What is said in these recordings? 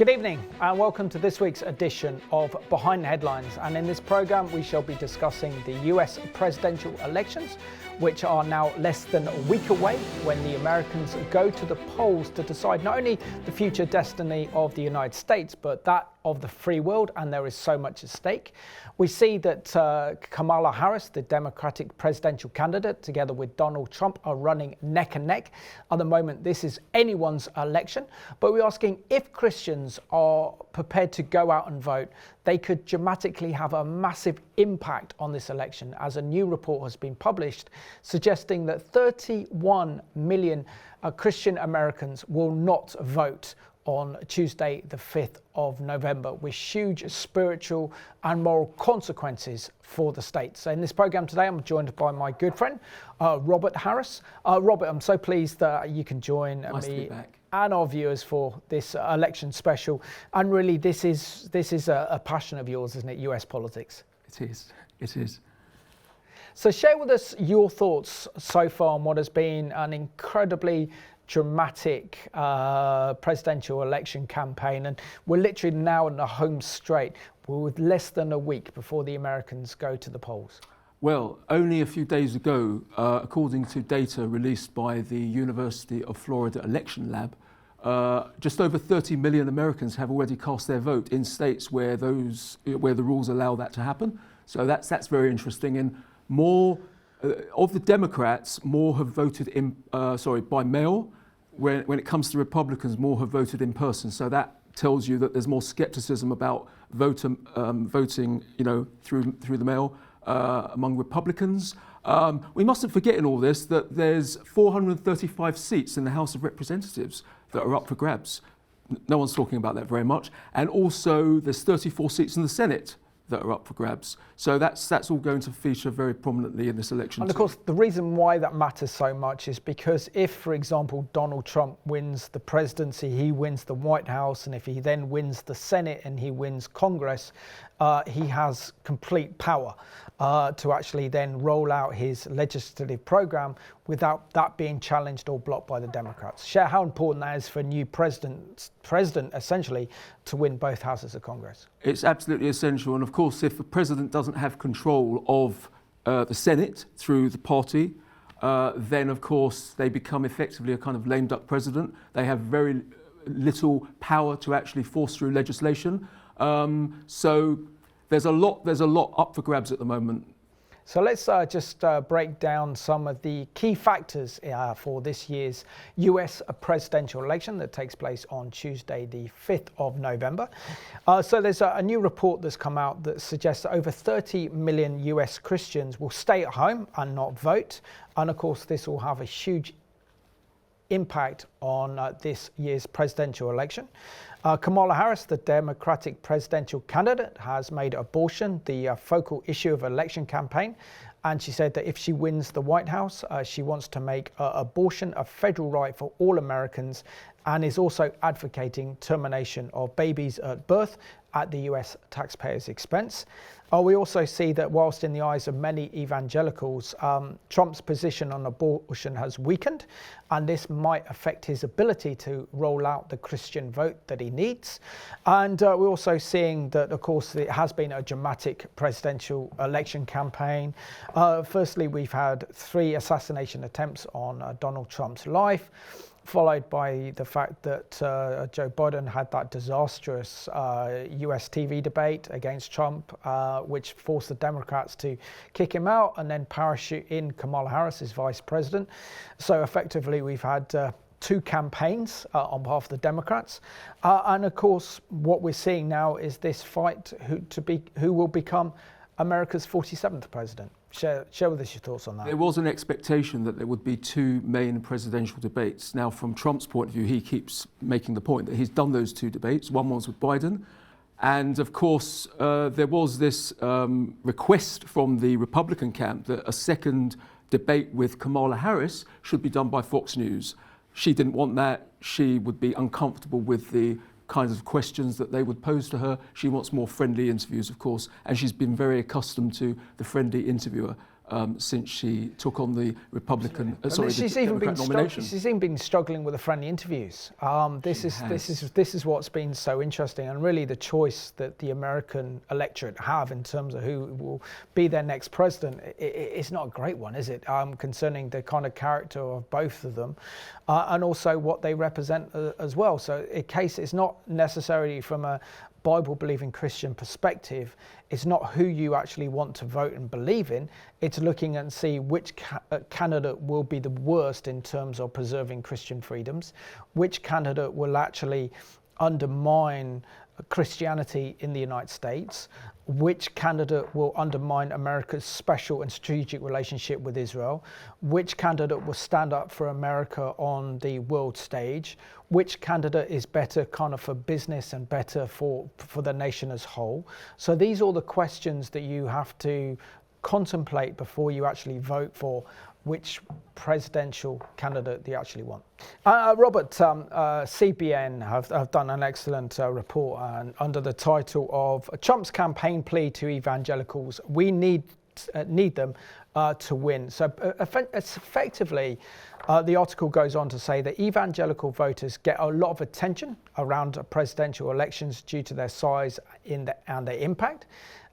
Good evening and welcome to this week's edition of Behind the Headlines, and in this programme we shall be discussing the US presidential elections, which are now less than a week away, when the Americans go to the polls to decide not only the future destiny of the United States but that of the free world, and there is so much at stake. We see that Kamala Harris, the Democratic presidential candidate, together with Donald Trump, are running neck and neck. At the moment, this is anyone's election, but we're asking if Christians are prepared to go out and vote, they could dramatically have a massive impact on this election, as a new report has been published suggesting that 31 million Christian Americans will not vote on Tuesday, the 5th of November, with huge spiritual and moral consequences for the state. So in this program today, I'm joined by my good friend, Robert Harris. Robert, I'm so pleased that you can join me and our viewers for this election special. And really, this is a passion of yours, isn't it? US politics. It is. So share with us your thoughts so far on what has been an incredibly dramatic presidential election campaign, and we're literally now in the home straight. We're with less than a week before the Americans go to the polls. Well, only a few days ago, according to data released by the University of Florida Election Lab, just over 30 million Americans have already cast their vote in states where the rules allow that to happen. So that's very interesting. And more of the Democrats, more have voted by mail. When it comes to Republicans, more have voted in person. So that tells you that there's more skepticism about voting, through the mail among Republicans. We mustn't forget in all this that there's 435 seats in the House of Representatives that are up for grabs. No one's talking about that very much. And also there's 34 seats in the Senate that are up for grabs. So that's all going to feature very prominently in this election. And of course, the reason why that matters so much is because if, for example, Donald Trump wins the presidency, he wins the White House, and if he then wins the Senate and he wins Congress, he has complete power to actually then roll out his legislative program without that being challenged or blocked by the Democrats. Share how important that is for a new president essentially to win both houses of Congress. It's absolutely essential. And of course, if the president doesn't have control of the Senate through the party, then of course they become effectively a kind of lame duck president. They have very little power to actually force through legislation. So there's a lot up for grabs at the moment. So let's just break down some of the key factors for this year's US presidential election that takes place on Tuesday, the 5th of November. So there's a new report that's come out that suggests that over 30 million US Christians will stay at home and not vote. And of course, this will have a huge impact on this year's presidential election. Kamala Harris, the Democratic presidential candidate, has made abortion the focal issue of election campaign. And she said that if she wins the White House, she wants to make abortion a federal right for all Americans, and is also advocating termination of babies at birth at the US taxpayers' expense. We also see that whilst in the eyes of many evangelicals, Trump's position on abortion has weakened, and this might affect his ability to roll out the Christian vote that he needs. And we're also seeing that, of course, it has been a dramatic presidential election campaign. Firstly, we've had 3 assassination attempts on Donald Trump's life, followed by the fact that Joe Biden had that disastrous US TV debate against Trump, which forced the Democrats to kick him out and then parachute in Kamala Harris as vice president. So effectively, we've had 2 campaigns on behalf of the Democrats. And of course, what we're seeing now is this fight who will become America's 47th president. Share with us your thoughts on that. There was an expectation that there would be 2 main presidential debates. Now, from Trump's point of view, he keeps making the point that he's done those 2 debates. One was with Biden. And of course, there was this request from the Republican camp that a second debate with Kamala Harris should be done by Fox News. She didn't want that. She would be uncomfortable with the kinds of questions that they would pose to her. She wants more friendly interviews, of course, and she's been very accustomed to the friendly interviewer. since she took on the Republican, she's even been struggling with the friendly interviews. This is what's been so interesting, and really the choice that the American electorate have in terms of who will be their next president. It's not a great one, is it? Concerning the kind of character of both of them, and also what they represent as well. So, in case it's not necessarily from a Bible-believing Christian perspective, it's not who you actually want to vote and believe in. It's looking and see which candidate will be the worst in terms of preserving Christian freedoms, which candidate will actually undermine Christianity in the United States, which candidate will undermine America's special and strategic relationship with Israel, which candidate will stand up for America on the world stage, which candidate is better kind of for business and better for the nation as whole. So these are all the questions that you have to contemplate before you actually vote for which presidential candidate they actually want. Robert, CBN have done an excellent report under the title of Trump's campaign plea to evangelicals. We need them to win. So effectively, the article goes on to say that evangelical voters get a lot of attention around presidential elections due to their size and their impact.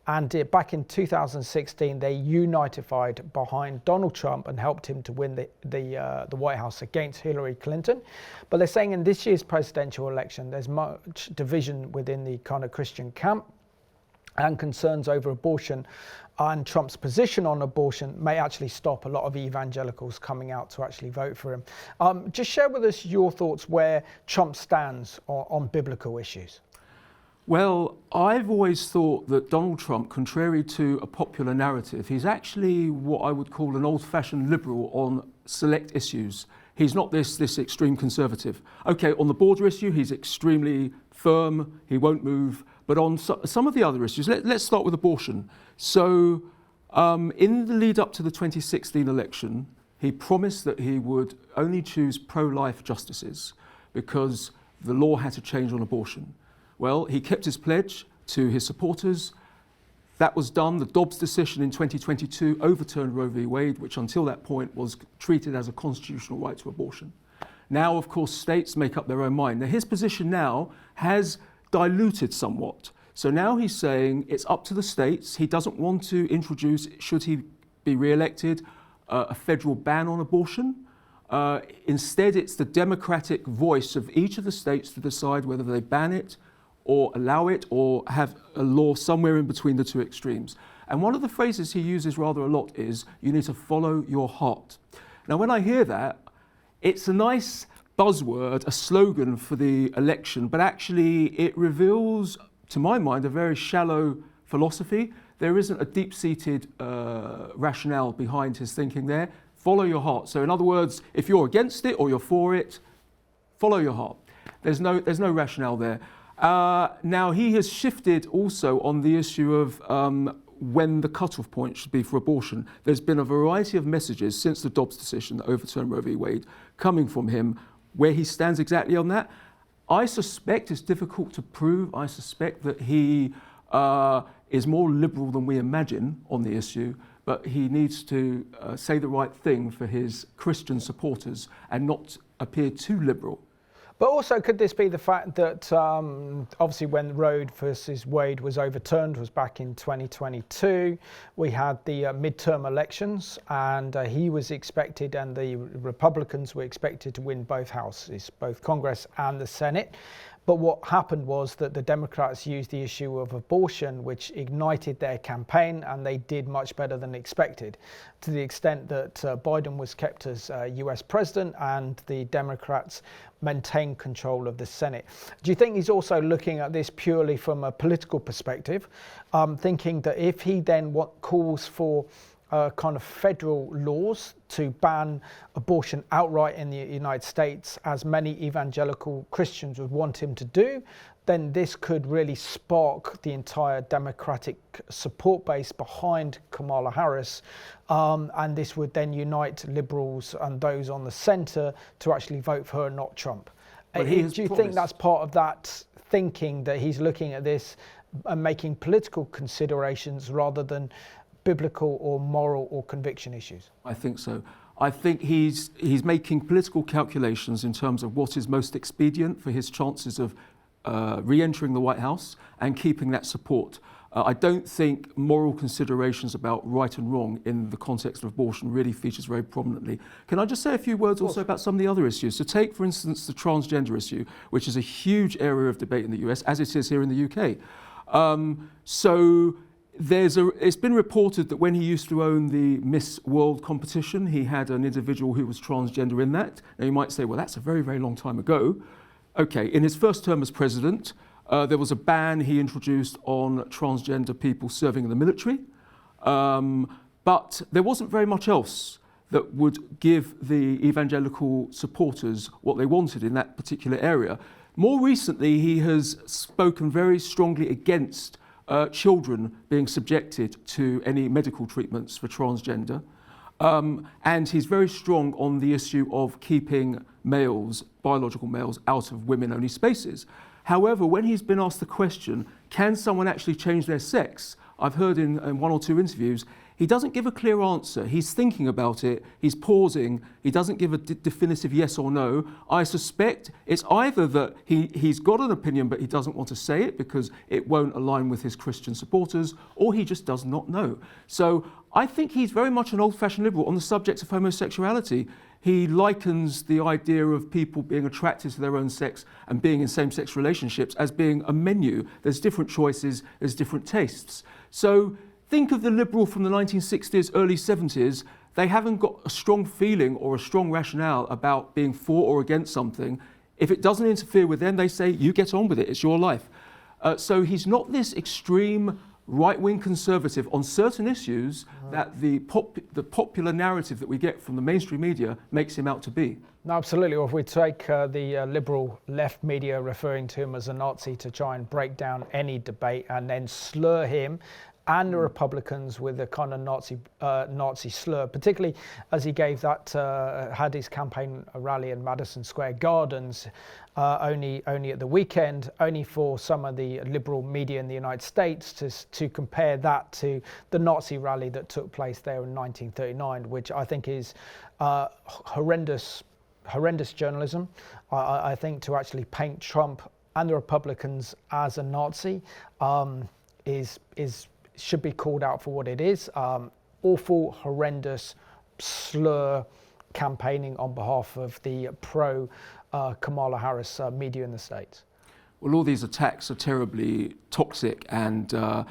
And back in 2016, they unified behind Donald Trump and helped him to win the White House against Hillary Clinton. But they're saying in this year's presidential election, there's much division within the kind of Christian camp, and concerns over abortion and Trump's position on abortion may actually stop a lot of evangelicals coming out to actually vote for him. Just share with us your thoughts where Trump stands on biblical issues. Well, I've always thought that Donald Trump, contrary to a popular narrative, he's actually what I would call an old-fashioned liberal on select issues. He's not this extreme conservative. Okay, on the border issue, he's extremely firm, he won't move. But on some of the other issues, let's start with abortion. So in the lead up to the 2016 election, he promised that he would only choose pro-life justices because the law had to change on abortion. Well, he kept his pledge to his supporters. That was done. The Dobbs decision in 2022 overturned Roe v. Wade, which until that point was treated as a constitutional right to abortion. Now, of course, states make up their own mind. Now, his position now has diluted somewhat. So now he's saying it's up to the states. He doesn't want to introduce, should he be re-elected, a federal ban on abortion. Instead, it's the democratic voice of each of the states to decide whether they ban it or allow it or have a law somewhere in between the two extremes. And one of the phrases he uses rather a lot is, you need to follow your heart. Now, when I hear that, it's a nice buzzword, a slogan for the election, but actually it reveals, to my mind, a very shallow philosophy. There isn't a deep-seated rationale behind his thinking there. Follow your heart. So in other words, if you're against it or you're for it, follow your heart. There's no rationale there. Now, he has shifted also on the issue of when the cutoff point should be for abortion. There's been a variety of messages since the Dobbs decision that overturned Roe v. Wade coming from him. Where he stands exactly on that, I suspect it's difficult to prove. I suspect that he is more liberal than we imagine on the issue, but he needs to say the right thing for his Christian supporters and not appear too liberal. But also, could this be the fact that obviously when Roe versus Wade was overturned was back in 2022, we had the midterm elections, and he was expected, and the Republicans were expected to win both houses, both Congress and the Senate. But what happened was that the Democrats used the issue of abortion, which ignited their campaign, and they did much better than expected, to the extent that Biden was kept as US president and the Democrats maintained control of the Senate. Do you think he's also looking at this purely from a political perspective, thinking that if he then calls for kind of federal laws to ban abortion outright in the United States, as many evangelical Christians would want him to do, then this could really spark the entire Democratic support base behind Kamala Harris, and this would then unite liberals and those on the centre to actually vote for her, not Trump. Do you think that's part of that thinking, that he's looking at this and making political considerations rather than biblical or moral or conviction issues? I think so. I think he's making political calculations in terms of what is most expedient for his chances of re-entering the White House and keeping that support. I don't think moral considerations about right and wrong in the context of abortion really features very prominently. Can I just say a few words also about some of the other issues? So take, for instance, the transgender issue, which is a huge area of debate in the US, as it is here in the UK. It's been reported that when he used to own the Miss World competition, he had an individual who was transgender in that. Now you might say, well, that's a very, very long time ago. Okay, in his first term as president, there was a ban he introduced on transgender people serving in the military, but there wasn't very much else that would give the evangelical supporters what they wanted in that particular area. More recently, he has spoken very strongly against children being subjected to any medical treatments for transgender. And he's very strong on the issue of keeping males, biological males, out of women-only spaces. However, when he's been asked the question, can someone actually change their sex? I've heard in one or two interviews, he doesn't give a clear answer. He's thinking about it, he's pausing, he doesn't give a definitive yes or no. I suspect it's either that he's got an opinion but he doesn't want to say it because it won't align with his Christian supporters, or he just does not know. So I think he's very much an old-fashioned liberal on the subject of homosexuality. He likens the idea of people being attracted to their own sex and being in same-sex relationships as being a menu. There's different choices, there's different tastes. So think of the liberal from the 1960s, early 70s. They haven't got a strong feeling or a strong rationale about being for or against something. If it doesn't interfere with them, they say, you get on with it, it's your life. So he's not this extreme right-wing conservative on certain issues that the popular narrative that we get from the mainstream media makes him out to be. No, absolutely. Or if we take the liberal left media referring to him as a Nazi to try and break down any debate and then slur him and the Republicans with a kind of Nazi slur, particularly as he gave that, had his campaign rally in Madison Square Gardens only at the weekend, only for some of the liberal media in the United States to compare that to the Nazi rally that took place there in 1939, which I think is horrendous journalism. I think to actually paint Trump and the Republicans as a Nazi should be called out for what it is. Awful, horrendous slur campaigning on behalf of the pro Kamala Harris media in the States. Well, all these attacks are terribly toxic. And, I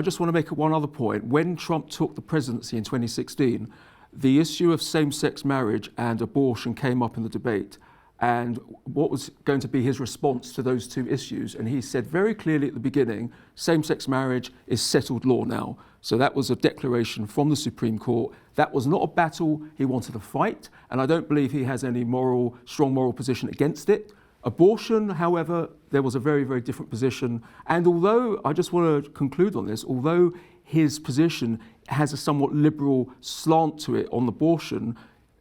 just want to make one other point. When Trump took the presidency in 2016, the issue of same-sex marriage and abortion came up in the debate. And what was going to be his response to those two issues. And he said very clearly at the beginning, same-sex marriage is settled law now. So that was a declaration from the Supreme Court. That was not a battle he wanted to fight. And I don't believe he has any strong moral position against it. Abortion, however, there was a very, very different position. And although, I just want to conclude on this, although his position has a somewhat liberal slant to it on abortion,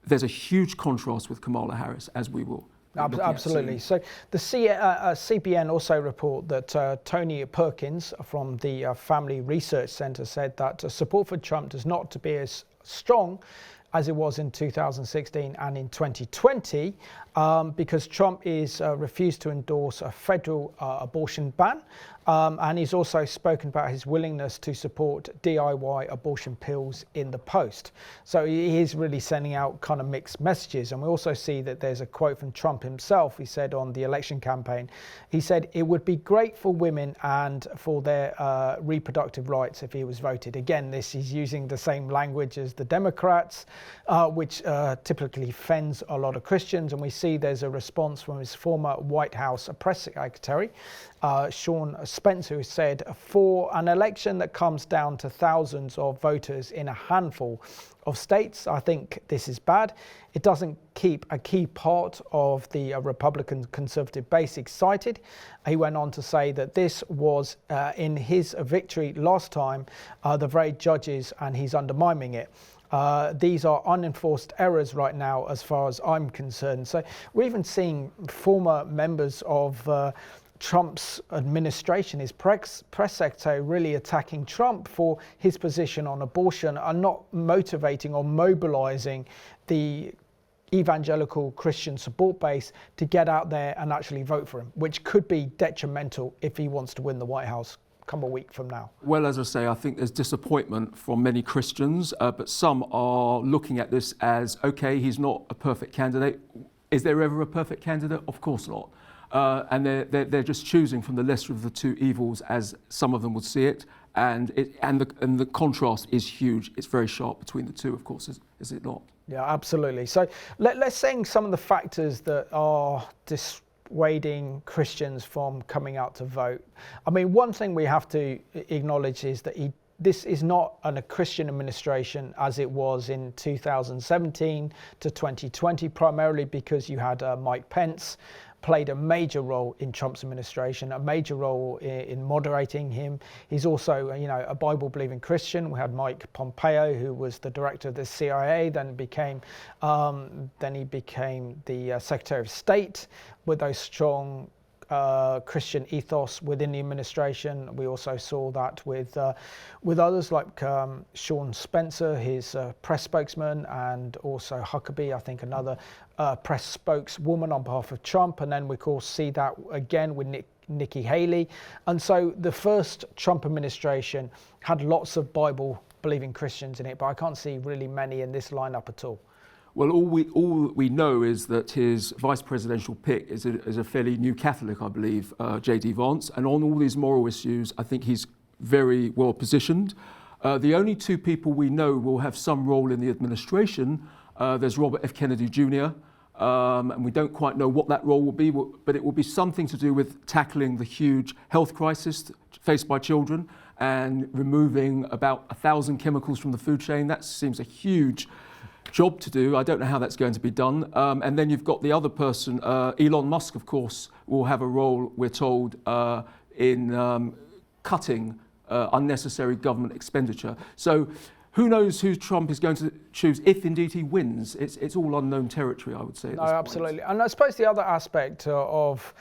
there's a huge contrast with Kamala Harris, as we will. Absolutely. So the CBN also report that Tony Perkins from the Family Research Center said that support for Trump does not to be as strong as it was in 2016 and in 2020 because Trump is refused to endorse a federal abortion ban. And he's also spoken about his willingness to support DIY abortion pills in the post. So he is really sending out kind of mixed messages. And we also see that there's a quote from Trump himself. He said on the election campaign, he said, it would be great for women and for their reproductive rights if he was voted. Again, he's using the same language as the Democrats, which typically offends a lot of Christians. And we see there's a response from his former White House press secretary, Sean Spencer, who said, for an election that comes down to thousands of voters in a handful of states, I think this is bad. It doesn't keep a key part of the Republican conservative base excited. He went on to say that this was in his victory last time, the very judges, and he's undermining it. These are unenforced errors right now, as far as I'm concerned. So we're even seeing former members of Trump's administration, his press secretary, really attacking Trump for his position on abortion are not motivating or mobilizing the evangelical Christian support base to get out there and actually vote for him, which could be detrimental if he wants to win the White House come a week from now. Well, as I say, I think there's disappointment from many Christians, but some are looking at this as, okay, he's not a perfect candidate. Is there ever a perfect candidate? Of course not. And they're just choosing from the lesser of the two evils, as some of them would see it. And the contrast is huge. It's very sharp between the two, of course, is it not? Yeah, absolutely. So let's sing some of the factors that are dissuading Christians from coming out to vote. I mean, one thing we have to acknowledge is that this is not a Christian administration as it was in 2017 to 2020, primarily because you had Mike Pence played a major role in Trump's administration, a major role in moderating him. He's also, a Bible-believing Christian. We had Mike Pompeo, who was the director of the CIA, then he became the Secretary of State with those strong Christian ethos within the administration. We also saw that with others like Sean Spencer, his press spokesman, and also Huckabee, I think another press spokeswoman on behalf of Trump. And then we of course see that again with Nikki Haley. And so the first Trump administration had lots of Bible-believing Christians in it, but I can't see really many in this lineup at all. Well, all we know is that his vice presidential pick is a fairly new Catholic, I believe, J.D. Vance. And on all these moral issues, I think he's very well positioned. The only two people we know will have some role in the administration, there's Robert F. Kennedy Jr., and we don't quite know what that role will be, but it will be something to do with tackling the huge health crisis faced by children and removing about 1,000 chemicals from the food chain. That seems a huge job to do. I don't know how that's going to be done. And then you've got the other person, Elon Musk, of course, will have a role, we're told, in cutting unnecessary government expenditure. So who knows who Trump is going to choose if indeed he wins? It's all unknown territory, I would say. No, absolutely. And I suppose the other aspect of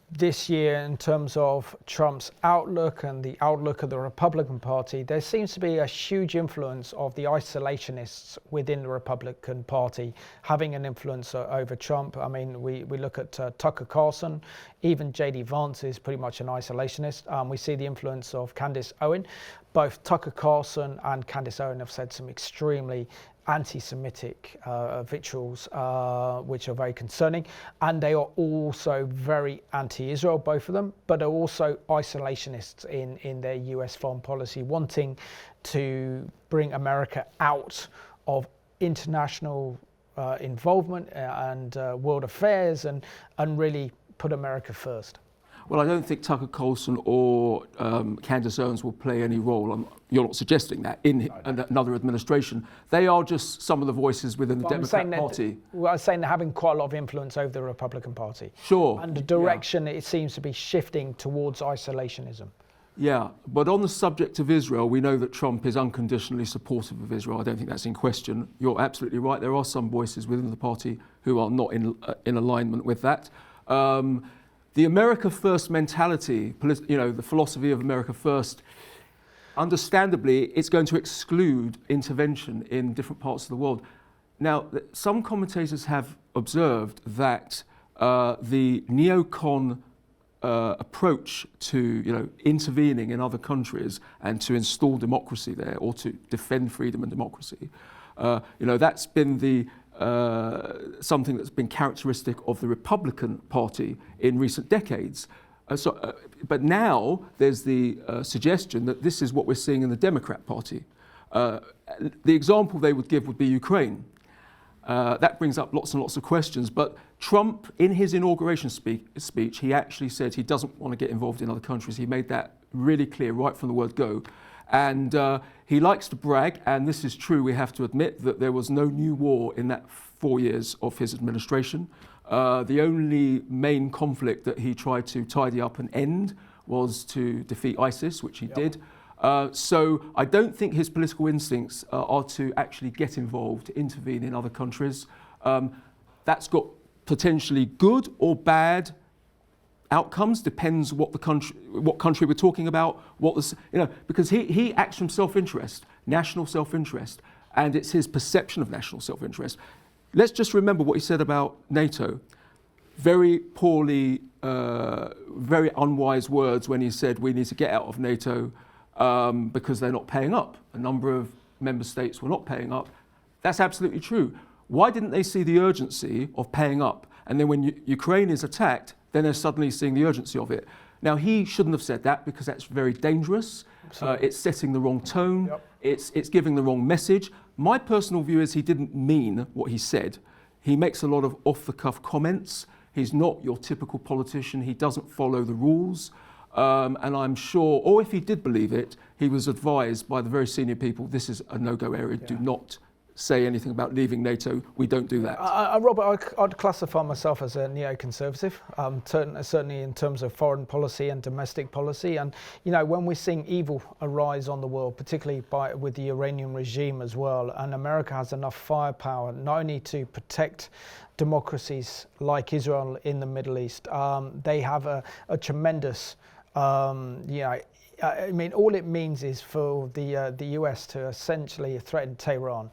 this year in terms of Trump's outlook and the outlook of the Republican Party, there seems to be a huge influence of the isolationists within the Republican Party having an influence over Trump. I mean, we look at Tucker Carlson, even J.D. Vance is pretty much an isolationist. We see the influence of Candace Owen. Both Tucker Carlson and Candace Owen have said some extremely anti-Semitic vitrials, which are very concerning, and they are also very anti-Israel, both of them, but are also isolationists in their US foreign policy, wanting to bring America out of international involvement and world affairs and really put America first. Well, I don't think Tucker Carlson or Candace Owens will play any role. You're not suggesting that in another administration. They are just some of the voices within the Democrat Party. Well, I was saying they're having quite a lot of influence over the Republican Party. Sure. And the direction it seems to be shifting towards isolationism. Yeah, but on the subject of Israel, we know that Trump is unconditionally supportive of Israel. I don't think that's in question. You're absolutely right. There are some voices within the party who are not in alignment with that. The America First mentality, the philosophy of America First, understandably, it's going to exclude intervention in different parts of the world. Now, some commentators have observed that the neocon approach to intervening in other countries and to install democracy there or to defend freedom and democracy, that's been something that's been characteristic of the Republican Party in recent decades. But now there's the suggestion that this is what we're seeing in the Democrat Party. The example they would give would be Ukraine. That brings up lots and lots of questions, but Trump, in his inauguration speech, he actually said he doesn't want to get involved in other countries. He made that really clear right from the word go. And he likes to brag, and this is true, we have to admit, that there was no new war in that 4 years of his administration. The only main conflict that he tried to tidy up and end was to defeat ISIS, which he did. So I don't think his political instincts are to actually get involved, to intervene in other countries. That's got potentially good or bad outcomes. Depends what country we're talking about. Because he acts from self-interest, national self-interest, and it's his perception of national self-interest. Let's just remember what he said about NATO. Very poorly, very unwise words when he said we need to get out of NATO because they're not paying up. A number of member states were not paying up. That's absolutely true. Why didn't they see the urgency of paying up? And then when Ukraine is attacked, then they're suddenly seeing the urgency of it. Now, he shouldn't have said that because that's very dangerous. It's setting the wrong tone. Yep. It's giving the wrong message. My personal view is he didn't mean what he said. He makes a lot of off-the-cuff comments. He's not your typical politician. He doesn't follow the rules. And I'm sure, or if he did believe it, he was advised by the very senior people, this is a no-go area. Do not say anything about leaving NATO. We don't do that. Robert, I'd classify myself as a neoconservative, certainly in terms of foreign policy and domestic policy. And, when we're seeing evil arise on the world, particularly with the Iranian regime as well, and America has enough firepower not only to protect democracies like Israel in the Middle East, they have a tremendous, all it means is for the US to essentially threaten Tehran.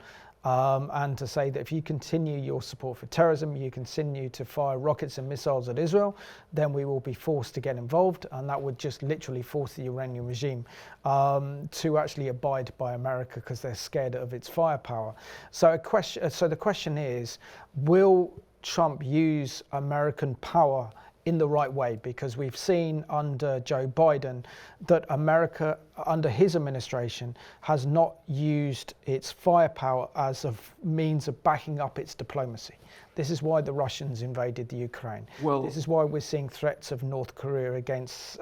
And to say that if you continue your support for terrorism, you continue to fire rockets and missiles at Israel, then we will be forced to get involved, and that would just literally force the Iranian regime to actually abide by America because they're scared of its firepower. So the question is, will Trump use American power in the right way? Because we've seen under Joe Biden that America, under his administration, has not used its firepower as a means of backing up its diplomacy. This is why the Russians invaded the Ukraine. This is why we're seeing threats of North Korea against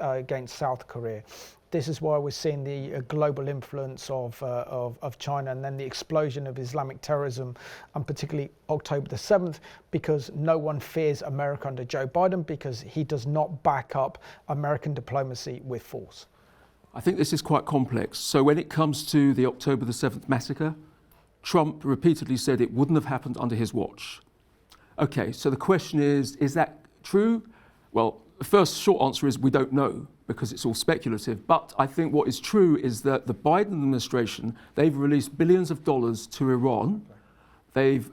South Korea. This is why we're seeing the global influence of China, and then the explosion of Islamic terrorism, and particularly October the 7th, because no one fears America under Joe Biden because he does not back up American diplomacy with force. I think this is quite complex. So when it comes to the October the 7th massacre, Trump repeatedly said it wouldn't have happened under his watch. Okay, so the question is that true? Well, the first short answer is we don't know, because it's all speculative. But I think what is true is that the Biden administration, they've released billions of dollars to Iran. They've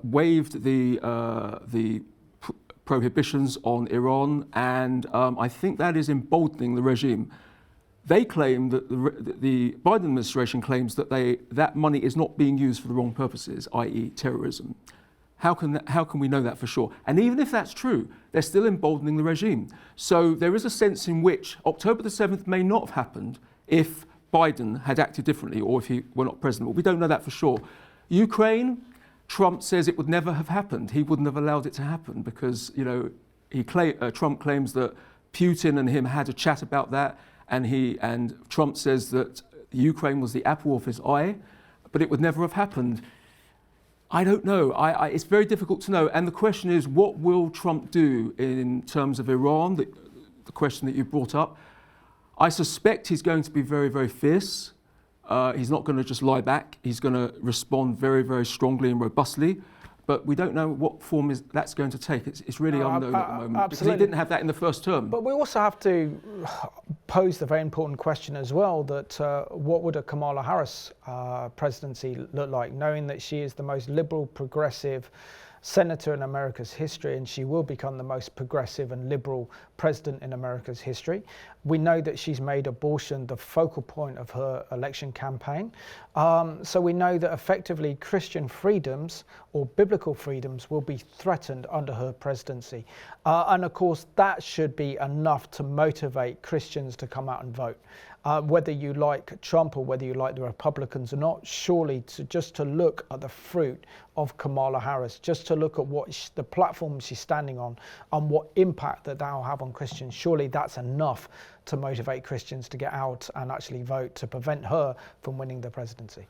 waived the prohibitions on Iran, and I think that is emboldening the regime. They claim that the Biden administration claims that that money is not being used for the wrong purposes, i.e. terrorism. How can we know that for sure? And even if that's true, they're still emboldening the regime. So there is a sense in which October the 7th may not have happened if Biden had acted differently or if he were not president. But we don't know that for sure. Ukraine, Trump says it would never have happened. He wouldn't have allowed it to happen because, Trump claims that Putin and him had a chat about that, and Trump says that Ukraine was the apple of his eye, but it would never have happened. I don't know. It's very difficult to know. And the question is, what will Trump do in terms of Iran, the question that you brought up? I suspect he's going to be very, very fierce. He's not going to just lie back. He's going to respond very, very strongly and robustly. But we don't know what form that's going to take. It's really unknown at the moment. Absolutely. Because he didn't have that in the first term. But we also have to pose the very important question as well that what would a Kamala Harris presidency look like, knowing that she is the most liberal, progressive senator in America's history, and she will become the most progressive and liberal president in America's history. We know that she's made abortion the focal point of her election campaign. So we know that effectively Christian freedoms or biblical freedoms will be threatened under her presidency. And of course, that should be enough to motivate Christians to come out and vote. Whether you like Trump or whether you like the Republicans or not, surely just to look at the fruit of Kamala Harris, just to look at what the platform she's standing on and what impact that will have on Christians, surely that's enough to motivate Christians to get out and actually vote to prevent her from winning the presidency.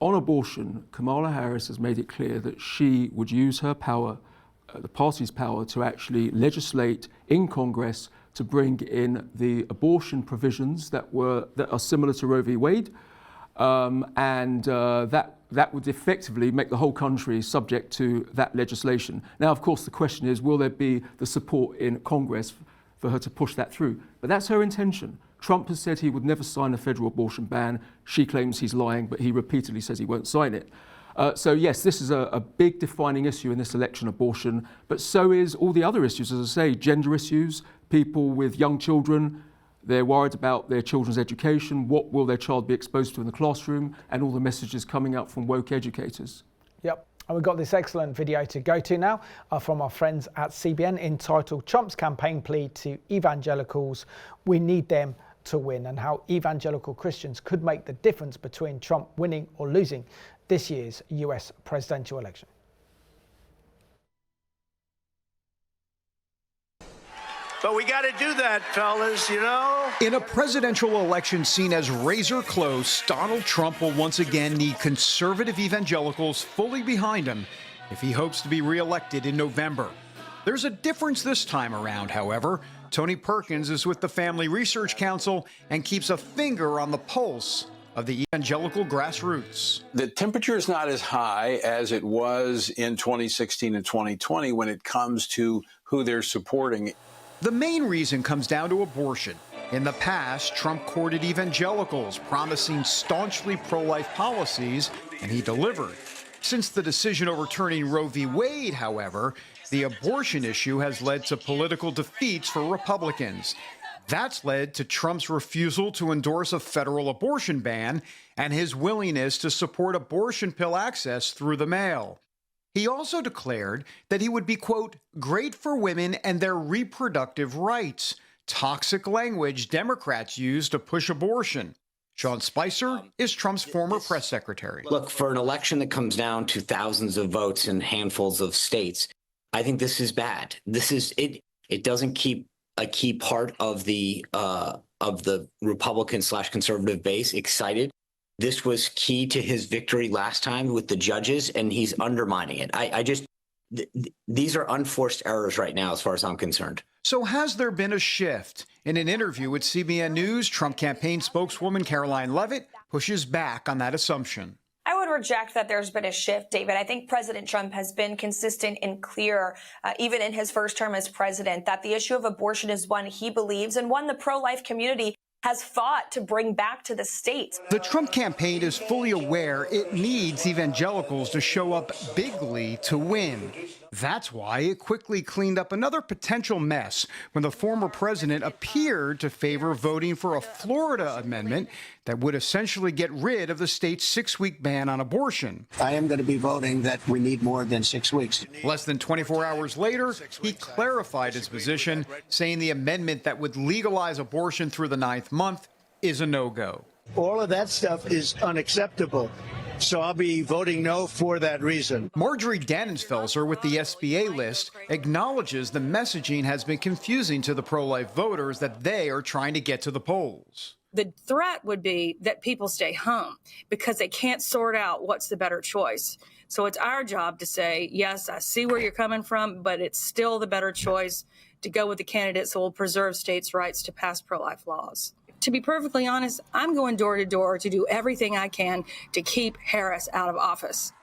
On abortion, Kamala Harris has made it clear that she would use her power, the party's power, to actually legislate in Congress to bring in the abortion provisions that are similar to Roe v. Wade, and that would effectively make the whole country subject to that legislation. Now, of course, the question is, will there be the support in Congress for her to push that through. But that's her intention. Trump has said he would never sign a federal abortion ban. She claims he's lying, but he repeatedly says he won't sign it. So yes, this is a big defining issue in this election, abortion, but so is all the other issues, as I say, gender issues, people with young children, they're worried about their children's education, what will their child be exposed to in the classroom, and all the messages coming out from woke educators. Yep. And we've got this excellent video to go to now from our friends at CBN entitled Trump's Campaign Plea to Evangelicals, We Need Them to Win, and how evangelical Christians could make the difference between Trump winning or losing this year's US presidential election. But we got to do that, fellas, you know? In a presidential election seen as razor close, Donald Trump will once again need conservative evangelicals fully behind him if he hopes to be reelected in November. There's a difference this time around, however. Tony Perkins is with the Family Research Council and keeps a finger on the pulse of the evangelical grassroots. The temperature is not as high as it was in 2016 and 2020 when it comes to who they're supporting. The main reason comes down to abortion. In the past, Trump courted evangelicals, promising staunchly pro-life policies, and he delivered. Since the decision overturning Roe v. Wade, however, the abortion issue has led to political defeats for Republicans. That's led to Trump's refusal to endorse a federal abortion ban and his willingness to support abortion pill access through the mail. He also declared that he would be, quote, great for women and their reproductive rights, toxic language Democrats use to push abortion. Sean Spicer is Trump's former press secretary. Look, for an election that comes down to thousands of votes in handfuls of states, I think this is bad. This is it. It doesn't keep a key part of the Republican/conservative base excited. This was key to his victory last time with the judges, and he's undermining it. These are unforced errors right now, as far as I'm concerned. So has there been a shift? In an interview with CBN News, Trump campaign spokeswoman Caroline Leavitt pushes back on that assumption. I would reject that there's been a shift, David. I think President Trump has been consistent and clear, even in his first term as president, that the issue of abortion is one he believes and one the pro-life community has fought to bring back to the states. The Trump campaign is fully aware it needs evangelicals to show up bigly to win. That's why it quickly cleaned up another potential mess when the former president appeared to favor voting for a Florida amendment that would essentially get rid of the state's 6-week ban on abortion. I am going to be voting that we need more than 6 weeks. Less than 24 hours later, he clarified his position, saying the amendment that would legalize abortion through the 9th month is a no-go. All of that stuff is unacceptable. So I'll be voting no for that reason. Marjorie Dannenfelser with the SBA list acknowledges the messaging has been confusing to the pro-life voters that they are trying to get to the polls. The threat would be that people stay home because they can't sort out what's the better choice. So it's our job to say, yes, I see where you're coming from, but it's still the better choice to go with the candidates who will preserve states' rights to pass pro-life laws. To be perfectly honest, I'm going door to door to do everything I can to keep Harris out of office.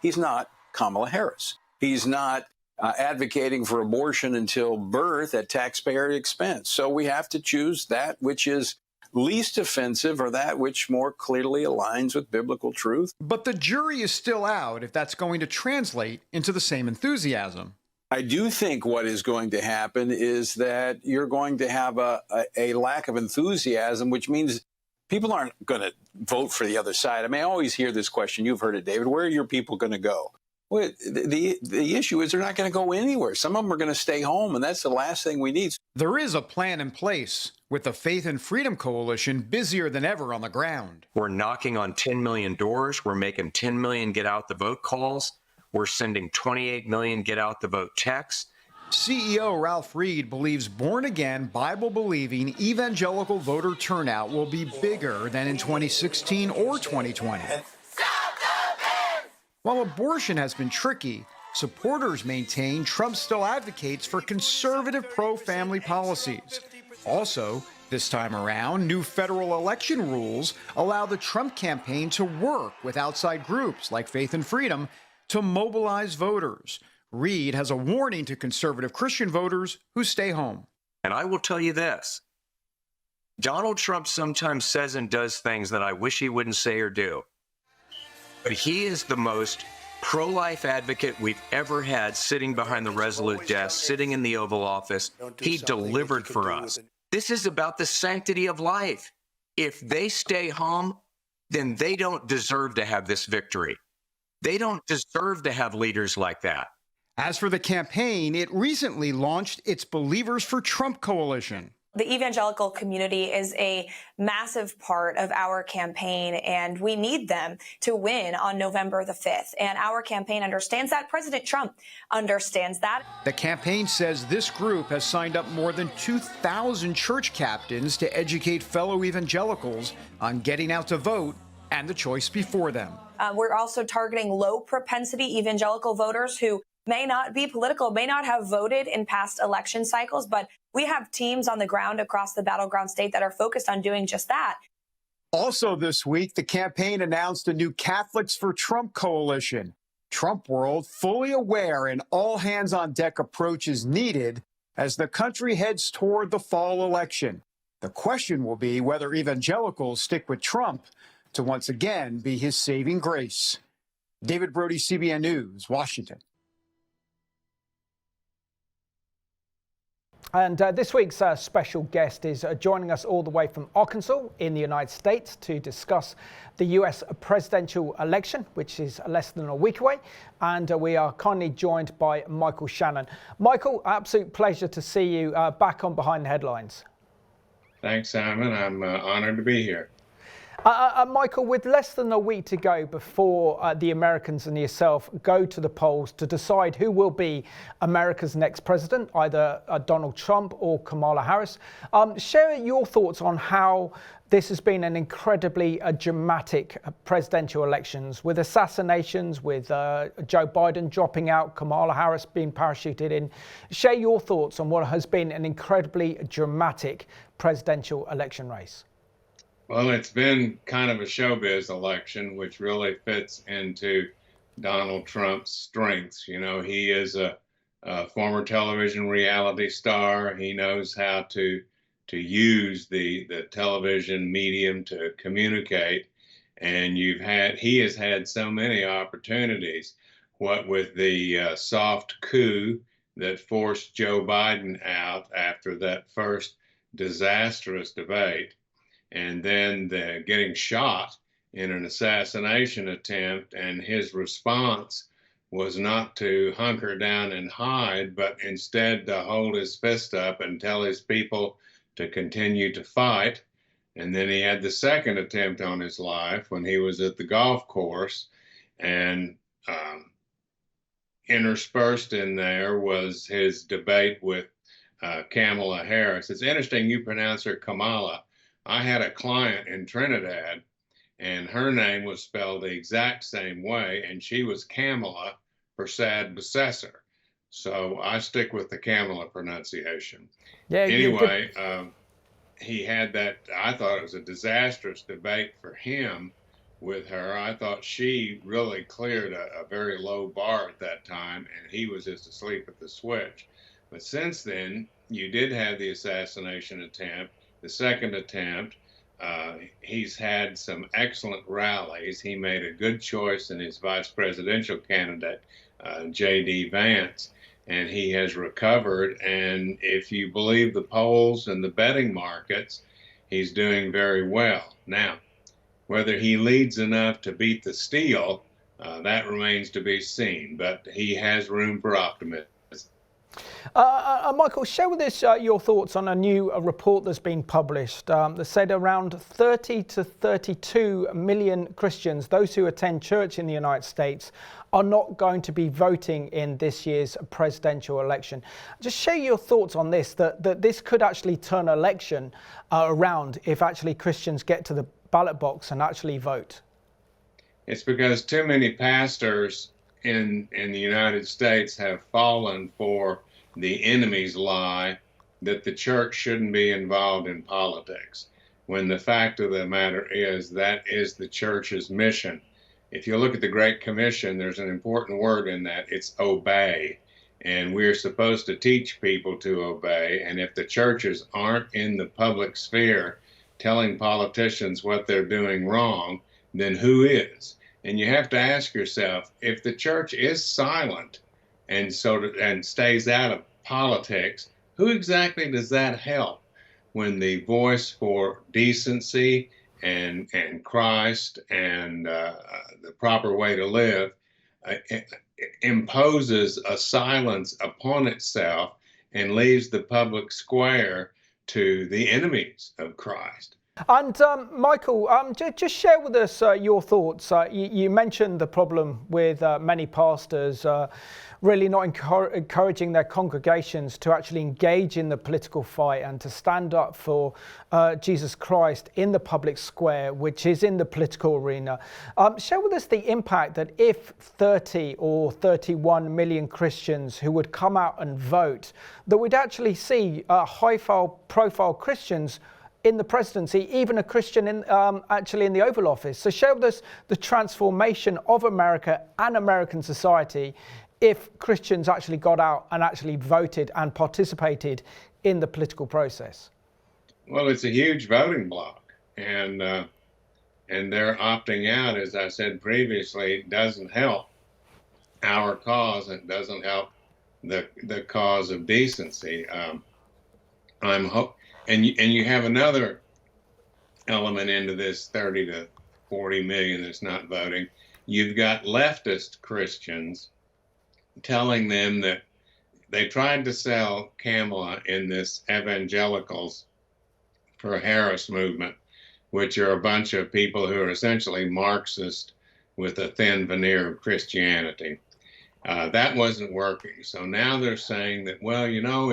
He's not Kamala Harris. He's not advocating for abortion until birth at taxpayer expense. So we have to choose that which is least offensive or that which more clearly aligns with biblical truth. But the jury is still out if that's going to translate into the same enthusiasm. I do think what is going to happen is that you're going to have a lack of enthusiasm, which means people aren't going to vote for the other side. I mean, I always hear this question. You've heard it, David. Where are your people going to go? Well, the issue is they're not going to go anywhere. Some of them are going to stay home, and that's the last thing we need. There is a plan in place, with the Faith and Freedom Coalition busier than ever on the ground. We're knocking on 10 million doors. We're making 10 million get out the vote calls. We're sending 28 million get out the vote texts. CEO Ralph Reed believes born-again, Bible-believing evangelical voter turnout will be bigger than in 2016 or 2020. While abortion has been tricky, supporters maintain Trump still advocates for conservative pro-family policies. Also, this time around, new federal election rules allow the Trump campaign to work with outside groups like Faith and Freedom to mobilize voters. Reed has a warning to conservative Christian voters who stay home. And I will tell you this. Donald Trump sometimes says and does things that I wish he wouldn't say or do. But he is the most pro-life advocate we've ever had sitting behind the Resolute desk, sitting in the Oval Office. He delivered for us. This is about the sanctity of life. If they stay home, then they don't deserve to have this victory. They don't deserve to have leaders like that. As for the campaign, it recently launched its Believers for Trump coalition. The evangelical community is a massive part of our campaign, and we need them to win on November the 5th. And our campaign understands that. President Trump understands that. The campaign says this group has signed up more than 2,000 church captains to educate fellow evangelicals on getting out to vote and the choice before them. We're also targeting low propensity evangelical voters who may not be political, may not have voted in past election cycles, but we have teams on the ground across the battleground state that are focused on doing just that. Also this week, the campaign announced a new Catholics for Trump coalition. Trump world fully aware an all-hands-on-deck approach is needed as the country heads toward the fall election. The question will be whether evangelicals stick with Trump to once again be his saving grace. David Brody, CBN News, Washington. And this week's special guest is joining us all the way from Arkansas in the United States to discuss the US presidential election, which is less than a week away. And we are kindly joined by Michael Shannon. Michael, absolute pleasure to see you back on Behind the Headlines. Thanks, Simon. I'm honored to be here. Michael, with less than a week to go before the Americans and yourself go to the polls to decide who will be America's next president, either Donald Trump or Kamala Harris, share your thoughts on how this has been an incredibly dramatic presidential elections with assassinations, with Joe Biden dropping out, Kamala Harris being parachuted in. Share your thoughts on what has been an incredibly dramatic presidential election race. Well, it's been kind of a showbiz election, which really fits into Donald Trump's strengths. You know, he is a former television reality star. He knows how to use the television medium to communicate. And he has had so many opportunities, what with the soft coup that forced Joe Biden out after that first disastrous debate, and then getting shot in an assassination attempt, and his response was not to hunker down and hide, but instead to hold his fist up and tell his people to continue to fight. And then he had the second attempt on his life when he was at the golf course, and interspersed in there was his debate with Kamala Harris. It's interesting you pronounce her Kamala. I had a client in Trinidad, and her name was spelled the exact same way, and she was Kamala Persad Besesser. So I stick with the Kamala pronunciation. Yeah. Anyway, he had that. I thought it was a disastrous debate for him with her. I thought she really cleared a very low bar at that time, and he was just asleep at the switch. But since then, you did have the assassination attempt. The second attempt, he's had some excellent rallies. He made a good choice in his vice presidential candidate, J.D. Vance, and he has recovered. And if you believe the polls and the betting markets, he's doing very well. Now, whether he leads enough to beat the Steele, that remains to be seen, but he has room for optimism. Michael, share with us your thoughts on a new report that's been published that said around 30 to 32 million Christians, those who attend church in the United States, are not going to be voting in this year's presidential election. Just share your thoughts on this, that this could actually turn an election around if actually Christians get to the ballot box and actually vote. It's because too many pastors in the United States have fallen for the enemy's lie that the church shouldn't be involved in politics, when the fact of the matter is that is the church's mission. If you look at the Great Commission, there's an important word in that. It's obey. And we're supposed to teach people to obey. And if the churches aren't in the public sphere telling politicians what they're doing wrong, then who is? And you have to ask yourself, if the church is silent and stays out of politics, who exactly does that help when the voice for decency and Christ and the proper way to live imposes a silence upon itself and leaves the public square to the enemies of Christ? And Michael, just share with us your thoughts. You mentioned the problem with many pastors really not encouraging their congregations to actually engage in the political fight and to stand up for Jesus Christ in the public square, which is in the political arena. Share with us the impact that if 30 or 31 million Christians who would come out and vote, that we'd actually see high-profile Christians in the presidency, even a Christian in actually in the Oval Office. So share with us the transformation of America and American society if Christians actually got out and actually voted and participated in the political process. Well, it's a huge voting bloc, and their opting out, as I said previously, doesn't help our cause. It doesn't help the cause of decency. And you have another element into this 30 to 40 million that's not voting. You've got leftist Christians telling them that they tried to sell Kamala in this evangelicals for Harris movement, which are a bunch of people who are essentially Marxist with a thin veneer of Christianity. That wasn't working. So now they're saying that, well, you know,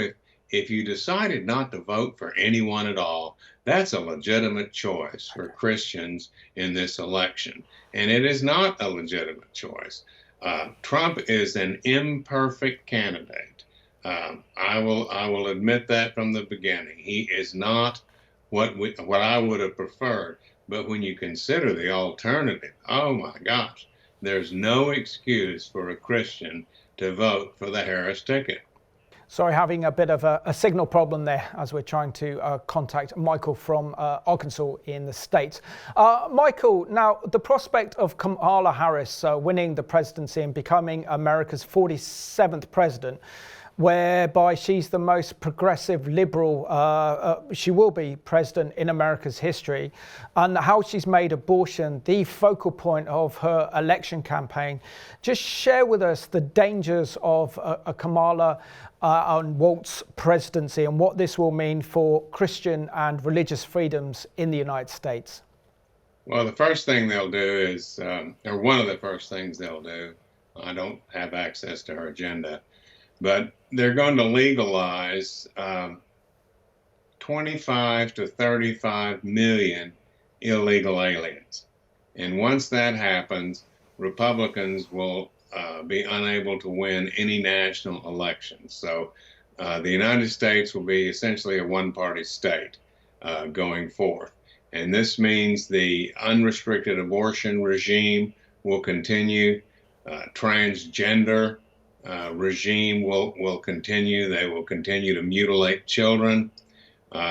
if you decided not to vote for anyone at all, that's a legitimate choice for Christians in this election. And it is not a legitimate choice. Trump is an imperfect candidate. I will admit that from the beginning. He is not what I would have preferred. But when you consider the alternative, oh my gosh, there's no excuse for a Christian to vote for the Harris ticket. Sorry, having a bit of a signal problem there as we're trying to contact Michael from Arkansas in the States. Michael, now the prospect of Kamala Harris winning the presidency and becoming America's 47th president, whereby she's the most progressive liberal, she will be president in America's history, and how she's made abortion the focal point of her election campaign. Just share with us the dangers of a Kamala and Walt's presidency and what this will mean for Christian and religious freedoms in the United States. Well, the first thing they'll do is, or one of the first things they'll do, I don't have access to her agenda, but they're going to legalize 25 to 35 million illegal aliens. And once that happens, Republicans will be unable to win any national elections. So the United States will be essentially a one-party state going forth. And this means the unrestricted abortion regime will continue. Transgender regime will continue. They will continue to mutilate children.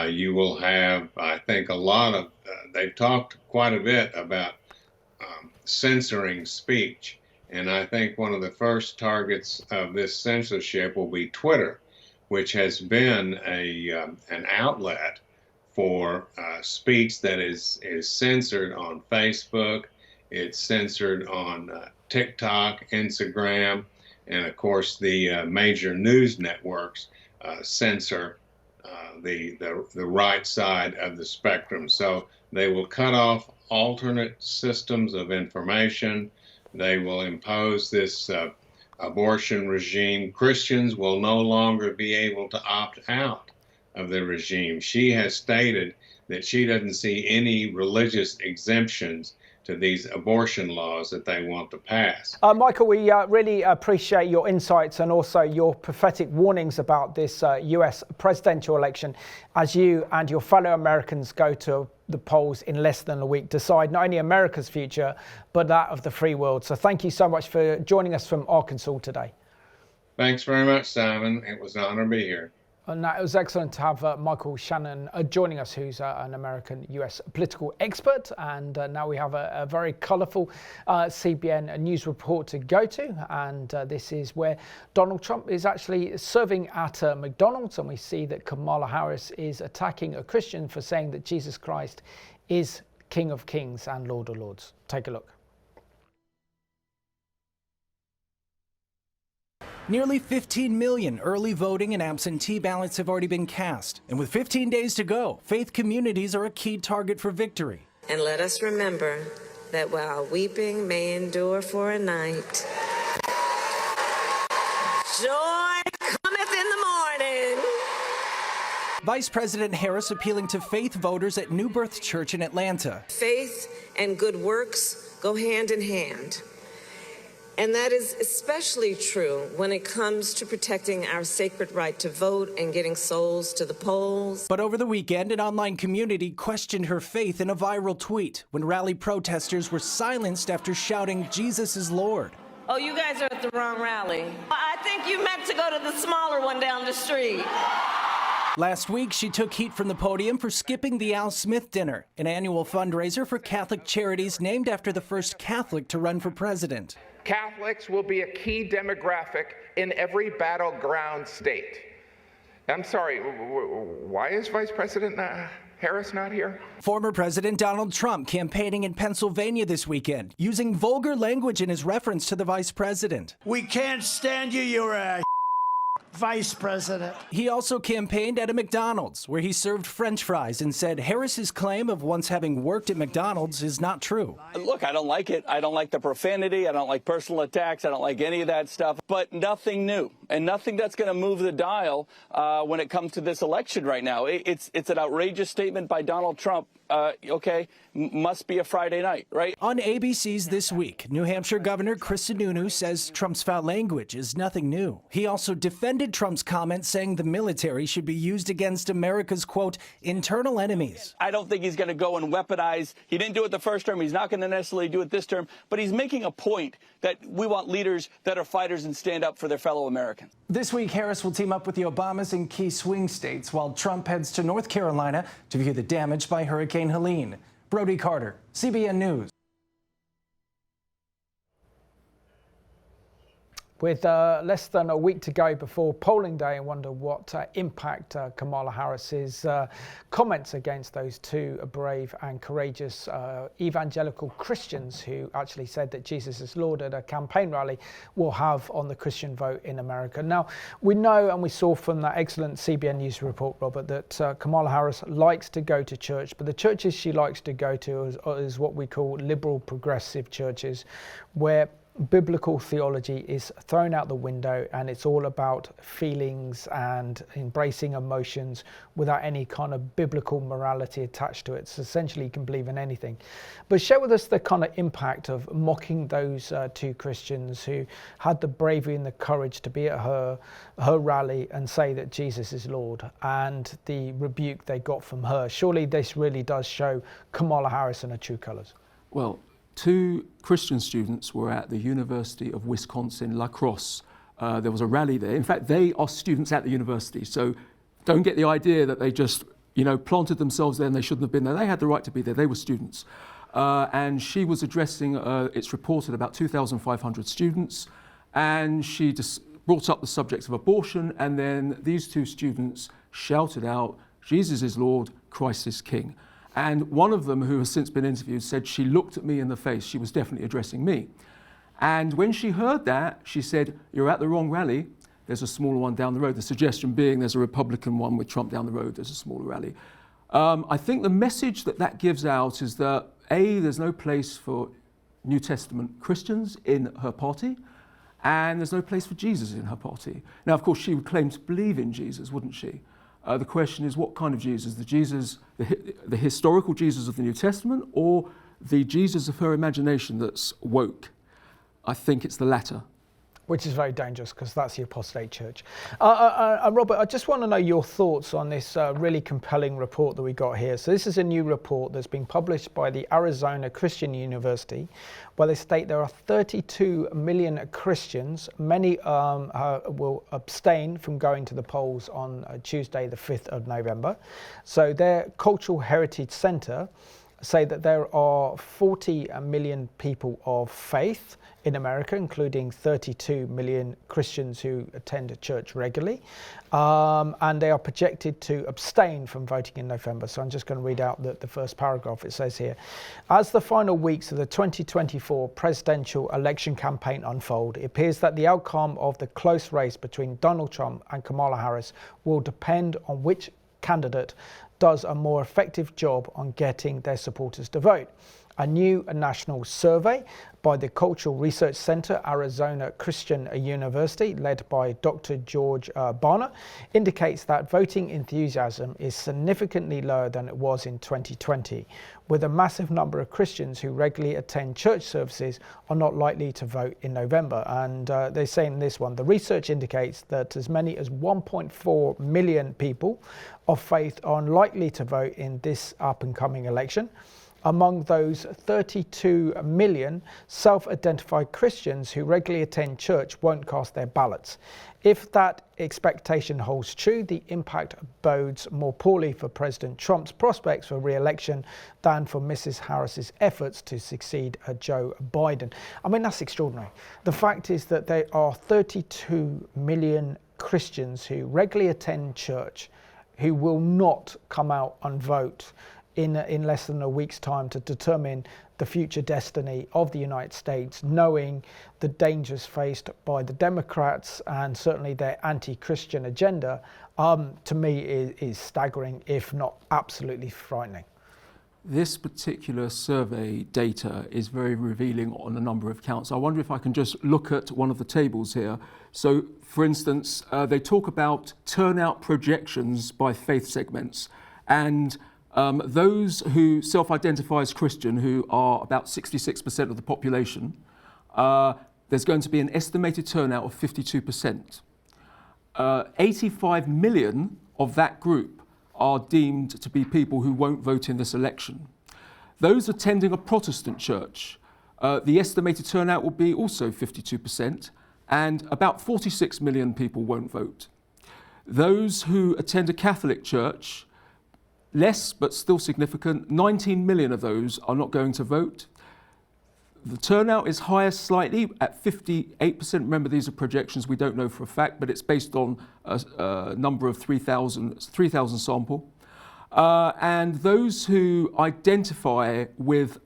You will have, I think, a lot of, they've talked quite a bit about censoring speech. And I think one of the first targets of this censorship will be Twitter, which has been an outlet for speech that is censored on Facebook. It's censored on TikTok, Instagram, and of course the major news networks censor the right side of the spectrum. So they will cut off alternate systems of information. They will impose this abortion regime. Christians will no longer be able to opt out of the regime. She has stated that she doesn't see any religious exemptions to these abortion laws that they want to pass. Michael, we really appreciate your insights and also your prophetic warnings about this US presidential election as you and your fellow Americans go to the polls in less than a week, decide not only America's future, but that of the free world. So thank you so much for joining us from Arkansas today. Thanks very much, Simon. It was an honor to be here. And it was excellent to have Michael Shannon joining us, who's an American US political expert. And now we have a very colourful CBN news report to go to. And this is where Donald Trump is actually serving at McDonald's. And we see that Kamala Harris is attacking a Christian for saying that Jesus Christ is King of Kings and Lord of Lords. Take a look. Nearly 15 million early voting and absentee ballots have already been cast. And with 15 days to go, faith communities are a key target for victory. And let us remember that while weeping may endure for a night, joy cometh in the morning. Vice President Harris appealing to faith voters at New Birth Church in Atlanta. Faith and good works go hand in hand. And that is especially true when it comes to protecting our sacred right to vote and getting souls to the polls. But over the weekend, an online community questioned her faith in a viral tweet when rally protesters were silenced after shouting, "Jesus is Lord." Oh, you guys are at the wrong rally. I think you meant to go to the smaller one down the street. Last week, she took heat from the podium for skipping the Al Smith Dinner, an annual fundraiser for Catholic charities named after the first Catholic to run for president. Catholics will be a key demographic in every battleground state. I'm sorry, why is Vice President Harris not here? Former President Donald Trump campaigning in Pennsylvania this weekend, using vulgar language in his reference to the vice president. We can't stand you, you're a vice president. He also campaigned at a McDonald's, where he served French fries and said Harris's claim of once having worked at McDonald's is not true. Look, I don't like it. I don't like the profanity. I don't like personal attacks. I don't like any of that stuff. But nothing new and nothing that's going to move the dial when it comes to this election right now. It's an outrageous statement by Donald Trump. Okay, must be a Friday night, right? On ABC's This Week, New Hampshire Governor Chris Sununu says Trump's foul language is nothing new. He also defended Trump's comments saying the military should be used against America's, quote, internal enemies. I don't think he's going to go and weaponize. He didn't do it the first term. He's not going to necessarily do it this term. But he's making a point that we want leaders that are fighters and stand up for their fellow Americans. This week, Harris will team up with the Obamas in key swing states, while Trump heads to North Carolina to view the damage by Hurricane Helene. Brody Carter, CBN News. With less than a week to go before polling day, I wonder what impact Kamala Harris's comments against those two brave and courageous evangelical Christians who actually said that Jesus is Lord at a campaign rally will have on the Christian vote in America. Now, we know and we saw from that excellent CBN News report, Robert, that Kamala Harris likes to go to church, but the churches she likes to go to is what we call liberal progressive churches, where biblical theology is thrown out the window and it's all about feelings and embracing emotions without any kind of biblical morality attached to it. So essentially you can believe in anything. But share with us the kind of impact of mocking those two Christians who had the bravery and the courage to be at her rally and say that Jesus is Lord, and the rebuke they got from her. Surely this really does show Kamala Harris in her true colours. Well, two Christian students were at the University of Wisconsin, La Crosse. There was a rally there. In fact, they are students at the university, so don't get the idea that they just, planted themselves there and they shouldn't have been there. They had the right to be there. They were students. And she was addressing, it's reported, about 2,500 students, and she just brought up the subject of abortion, and then these two students shouted out, "Jesus is Lord, Christ is King." And one of them, who has since been interviewed, said she looked at me in the face. She was definitely addressing me. And when she heard that, she said, "You're at the wrong rally. There's a smaller one down the road." The suggestion being there's a Republican one with Trump down the road. There's a smaller rally. I think the message that gives out is that, A, there's no place for New Testament Christians in her party, and there's no place for Jesus in her party. Now, of course, she would claim to believe in Jesus, wouldn't she? The question is, what kind of Jesus? The historical Jesus of the New Testament, or the Jesus of her imagination that's woke? I think it's the latter. Which is very dangerous because that's the apostate church. Robert, I just want to know your thoughts on this really compelling report that we got here. So this is a new report that's been published by the Arizona Christian University, where they state there are 32 million Christians. Many will abstain from going to the polls on Tuesday, the 5th of November. So their Cultural Heritage Center say that there are 40 million people of faith in America, including 32 million Christians who attend church regularly, and they are projected to abstain from voting in November. So I'm just going to read out the first paragraph. It says here, as the final weeks of the 2024 presidential election campaign unfold, it appears that the outcome of the close race between Donald Trump and Kamala Harris will depend on which candidate does a more effective job on getting their supporters to vote. A new national survey by the Cultural Research Center, Arizona Christian University, led by Dr. George Barna, indicates that voting enthusiasm is significantly lower than it was in 2020, with a massive number of Christians who regularly attend church services are not likely to vote in November. And they say in this one, the research indicates that as many as 1.4 million people of faith are unlikely to vote in this up-and-coming election. Among those 32 million self-identified Christians who regularly attend church won't cast their ballots. If that expectation holds true, the impact bodes more poorly for President Trump's prospects for re-election than for Mrs. Harris's efforts to succeed Joe Biden. I mean, that's extraordinary. The fact is that there are 32 million Christians who regularly attend church who will not come out and vote in less than a week's time to determine the future destiny of the United States, knowing the dangers faced by the Democrats and certainly their anti-Christian agenda, to me is staggering, if not absolutely frightening. This particular survey data is very revealing on a number of counts. I wonder if I can just look at one of the tables here. So, for instance, they talk about turnout projections by faith segments, and those who self-identify as Christian, who are about 66% of the population, there's going to be an estimated turnout of 52%. 85 million of that group are deemed to be people who won't vote in this election. Those attending a Protestant church, the estimated turnout will be also 52%, and about 46 million people won't vote. Those who attend a Catholic church, less but still significant, 19 million of those are not going to vote. The turnout is higher slightly at 58%. Remember, these are projections, we don't know for a fact, but it's based on a number of 3,000 sample. And those who identify with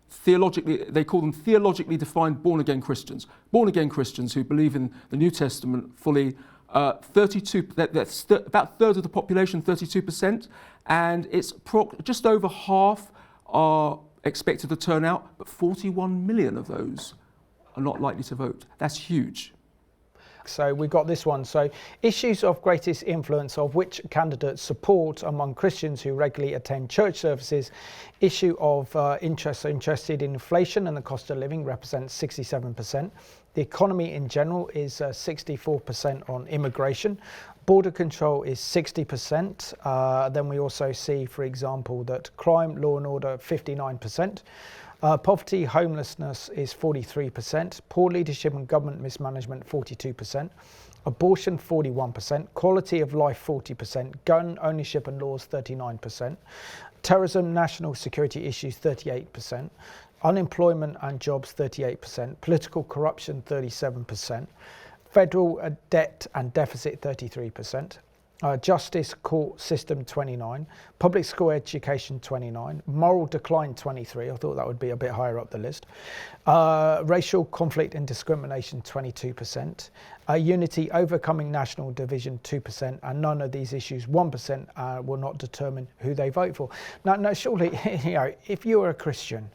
theologically, they call them theologically defined born-again Christians who believe in the New Testament fully, 32, that's about a third of the population, 32%, and it's just over half are expected to turn out, but 41 million of those are not likely to vote. That's huge. So we got this one. So issues of greatest influence of which candidates support among Christians who regularly attend church services. Issue of interested in inflation and the cost of living represents 67%. The economy in general is 64% on immigration. Border control is 60%. Then we also see, for example, that crime, law and order, 59%. Poverty, homelessness is 43%. Poor leadership and government mismanagement, 42%. Abortion, 41%. Quality of life, 40%. Gun ownership and laws, 39%. Terrorism, national security issues, 38%. Unemployment and jobs, 38%. Political corruption, 37%. Federal debt and deficit, 33%. Justice court system, 29%. Public school education, 29%. Moral decline, 23%. I thought that would be a bit higher up the list. Racial conflict and discrimination, 22%. Unity overcoming national division, 2%. And none of these issues, 1%, will not determine who they vote for. Now, surely, if you're a Christian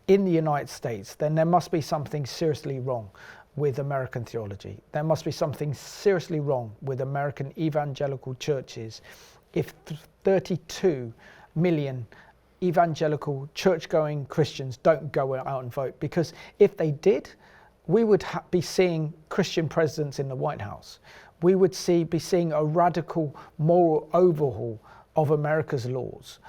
in the United States, then there must be something seriously wrong with American theology. There must be something seriously wrong with American evangelical churches if 32 million evangelical church-going Christians don't go out and vote. Because if they did, we would be seeing Christian presidents in the White House. We would be seeing a radical moral overhaul of America's laws.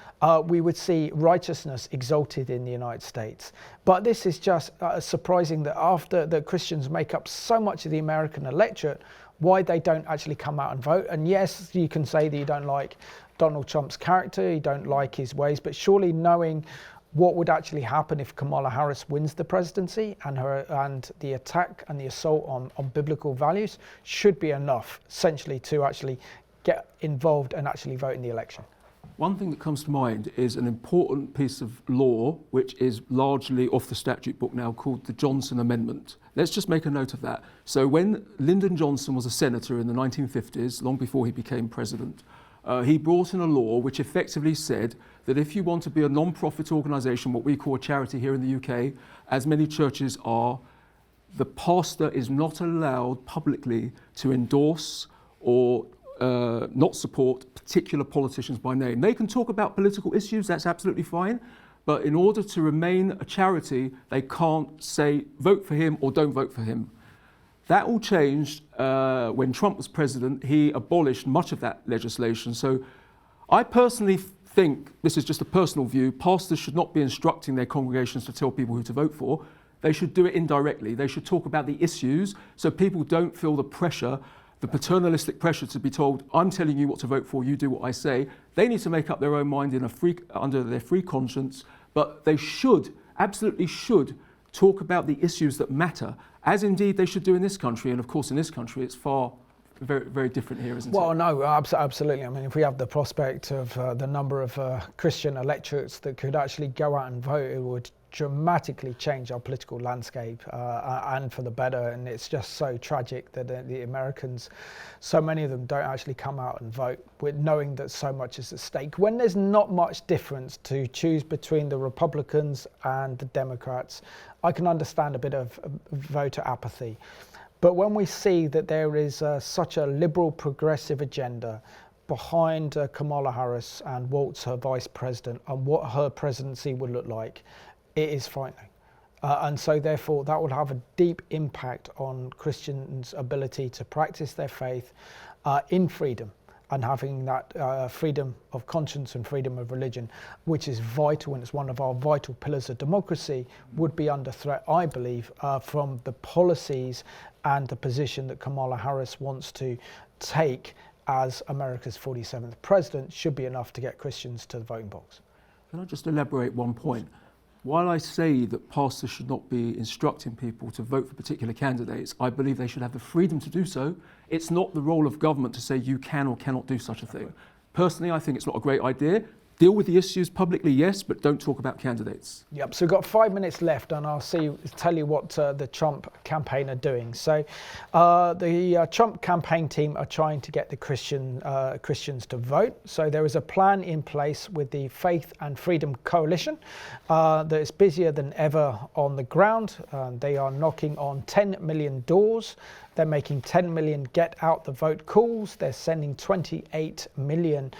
We would see righteousness exalted in the United States. But this is just surprising that after the Christians make up so much of the American electorate, why they don't actually come out and vote. And yes, you can say that you don't like Donald Trump's character, you don't like his ways, but surely knowing what would actually happen if Kamala Harris wins the presidency and the attack and the assault on biblical values should be enough, essentially, to actually get involved and actually vote in the election. One thing that comes to mind is an important piece of law, which is largely off the statute book now, called the Johnson Amendment. Let's just make a note of that. So when Lyndon Johnson was a senator in the 1950s, long before he became president, he brought in a law which effectively said that if you want to be a non-profit organisation, what we call a charity here in the UK, as many churches are, the pastor is not allowed publicly to endorse or not support particular politicians by name. They can talk about political issues, that's absolutely fine, but in order to remain a charity, they can't say vote for him or don't vote for him. That all changed when Trump was president. He abolished much of that legislation. So I personally think, this is just a personal view, pastors should not be instructing their congregations to tell people who to vote for. They should do it indirectly. They should talk about the issues so people don't feel the pressure, the paternalistic pressure to be told, I'm telling you what to vote for, you do what I say. They need to make up their own mind under their free conscience, but they should, absolutely should, talk about the issues that matter, as indeed they should do in this country. And of course, in this country, it's very, very different here, isn't it? Well, no, absolutely. I mean, if we have the prospect of the number of Christian electorates that could actually go out and vote, it would dramatically change our political landscape and for the better. And it's just so tragic that the Americans, so many of them don't actually come out and vote with knowing that so much is at stake. When there's not much difference to choose between the Republicans and the Democrats, I can understand a bit of voter apathy. But when we see that there is such a liberal progressive agenda behind Kamala Harris and Waltz, her vice president, and what her presidency would look like, it is frightening. And so therefore that will have a deep impact on Christians' ability to practice their faith in freedom, and having that freedom of conscience and freedom of religion, which is vital, and it's one of our vital pillars of democracy, would be under threat, I believe, from the policies and the position that Kamala Harris wants to take as America's 47th president should be enough to get Christians to the voting box. Can I just elaborate one point? While I say that pastors should not be instructing people to vote for particular candidates, I believe they should have the freedom to do so. It's not the role of government to say you can or cannot do such a thing. Personally, I think it's not a great idea. Deal with the issues publicly, yes, but don't talk about candidates. Yep, so we've got 5 minutes left, and I'll tell you what the Trump campaign are doing. So the Trump campaign team are trying to get the Christians to vote. So there is a plan in place with the Faith and Freedom Coalition that is busier than ever on the ground. They are knocking on 10 million doors. They're making 10 million get out the vote calls. They're sending 28 million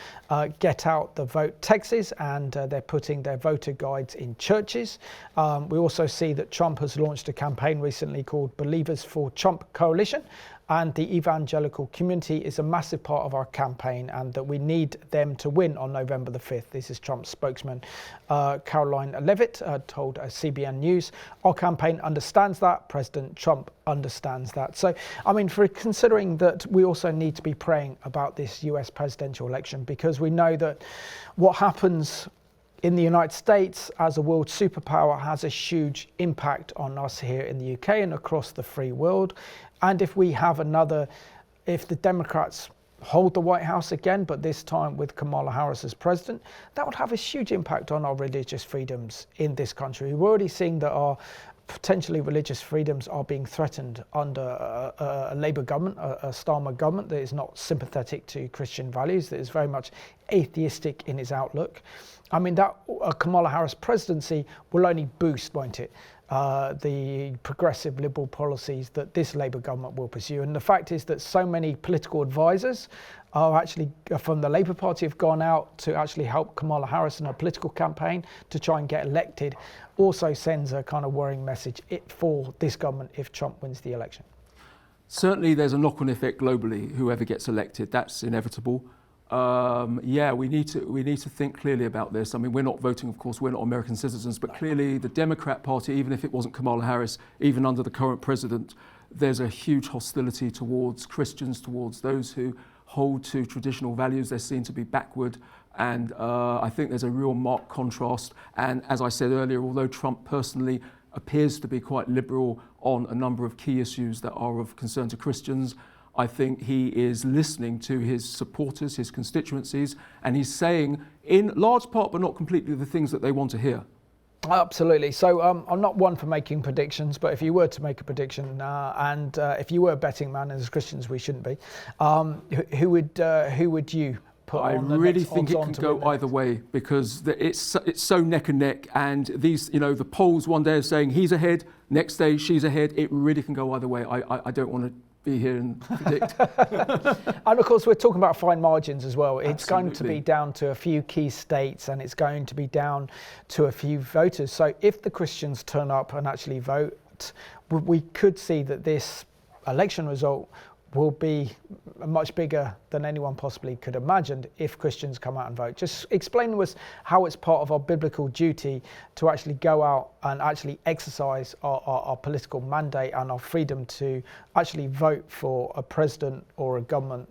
get out the vote texts, and they're putting their voter guides in churches. We also see that Trump has launched a campaign recently called Believers for Trump Coalition, and the evangelical community is a massive part of our campaign, and that we need them to win on November the 5th. This is Trump's spokesman, Caroline Levitt, told CBN News. Our campaign understands that. President Trump understands that. So, I mean, for considering that we also need to be praying about this US presidential election, because we know that what happens in the United States as a world superpower has a huge impact on us here in the UK and across the free world. And if we have if the Democrats hold the White House again, but this time with Kamala Harris as president, that would have a huge impact on our religious freedoms in this country. We're already seeing that our potentially religious freedoms are being threatened under a Labour government, a Starmer government that is not sympathetic to Christian values, that is very much atheistic in its outlook. I mean, that Kamala Harris presidency will only boost, won't it, the progressive liberal policies that this Labour government will pursue. And the fact is that so many political advisors are actually from the Labour Party have gone out to actually help Kamala Harris in her political campaign to try and get elected, also sends a kind of worrying message for this government if Trump wins the election. Certainly there's a knock-on effect globally, whoever gets elected, that's inevitable. We need to think clearly about this. I mean, we're not voting, of course, we're not American citizens, but clearly the Democrat Party, even if it wasn't Kamala Harris, even under the current president, there's a huge hostility towards Christians, towards those who hold to traditional values. They're seen to be backward. And I think there's a real marked contrast. And as I said earlier, although Trump personally appears to be quite liberal on a number of key issues that are of concern to Christians, I think he is listening to his supporters, his constituencies, and he's saying, in large part but not completely, the things that they want to hear. Absolutely. So I'm not one for making predictions, but if you were to make a prediction, and if you were a betting man, as Christians we shouldn't be, who would you put on? I really think it can go either way, because it's so neck and neck, and these, the polls one day are saying he's ahead, next day she's ahead. It really can go either way. I don't want to be here and predict. And of course we're talking about fine margins as well. It's Absolutely. going to be down to a few key states, and it's going to be down to a few voters. So if the Christians turn up and actually vote, we could see that this election result will be much bigger than anyone possibly could imagine if Christians come out and vote. Just explain to us how it's part of our biblical duty to actually go out and actually exercise our political mandate and our freedom to actually vote for a president or a government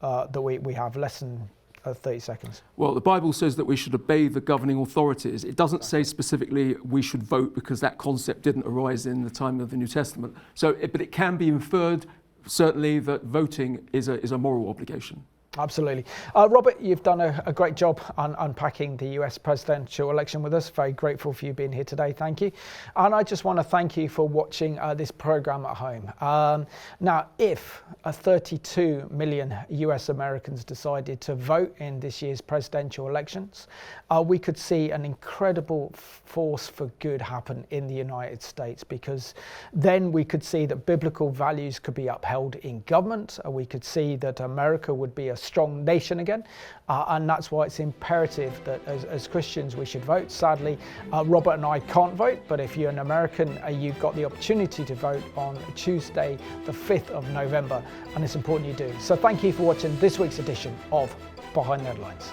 that we have. Less than 30 seconds. Well, the Bible says that we should obey the governing authorities. It doesn't say specifically we should vote, because that concept didn't arise in the time of the New Testament. But it can be inferred certainly that voting is a moral obligation. Absolutely. Robert, you've done a great job on unpacking the US presidential election with us. Very grateful for you being here today. Thank you. And I just want to thank you for watching this program at home. Now, if 32 million US Americans decided to vote in this year's presidential elections, we could see an incredible force for good happen in the United States, because then we could see that biblical values could be upheld in government. We could see that America would be a strong nation again, and that's why it's imperative that as Christians we should vote. Sadly, Robert and I can't vote, but if you're an American, you've got the opportunity to vote on Tuesday the 5th of November, and it's important you do. So thank you for watching this week's edition of Behind the Headlines.